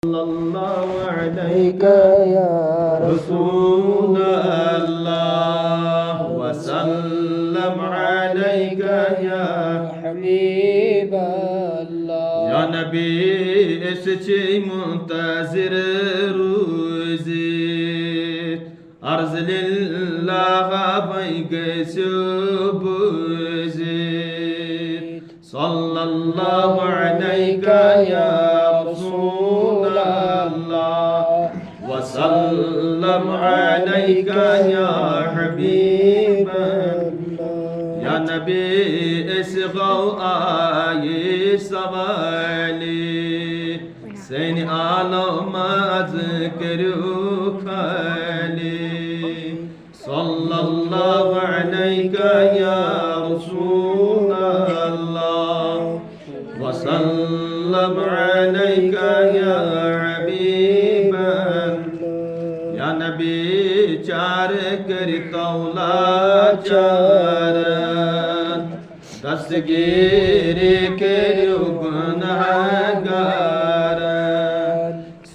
सल्लल्लाहु अलैका या रसूल अल्लाह वसल्लम अलैका या हबीब अल्लाह या नबी এসেছে মুনতাজির রুজি আরজ লিল্লাহ বাই গেছে বুজি সাল্লাল্লাহু আলাইকা ইয়া রাসূল আল্লাহ ওয়া সাল্লাম আলাইকা ইয়া হাবিব या नबी इसगौ आये सवाली सैन आलमाज करू खाली सल्लल्लाहु अलैका या रसूल अल्लाह व सल्लम अलैका या हबीब या नबी चार करतौला चार दस्तगीर के गुनहगार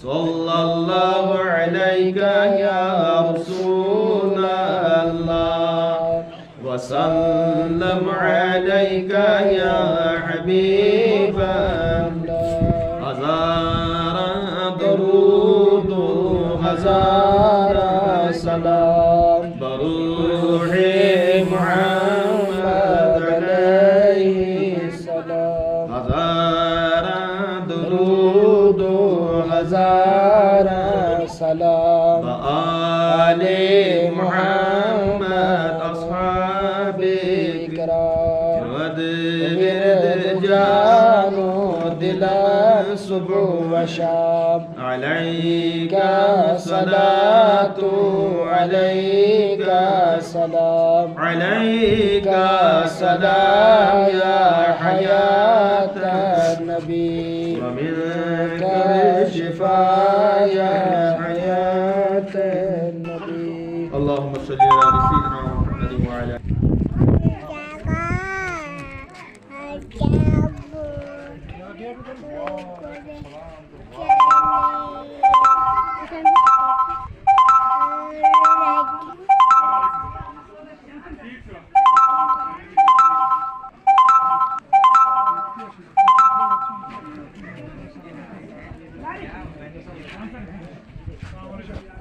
सल्लल्लाहु अलैका या रसूल अल्लाह व सल्लम अलैका या हबीब हज़ार दरूद हज़ार सलाम बरूहे मुहम्मद अलैहि सलाम हज़ार दरूद हज़ार सलाम आले मुहम्मद अस्हाबे किराम वद विरद जानो दिला सुबह व शाम अलैका सलातु अलैका सलाम अलैका सलाम या हयात नबी व मिनका शिफा या हयात नबी अल्लाहुम्मा सल्ली अला सय्यिदिना मुहम्मद व अला Assalamu alaikum.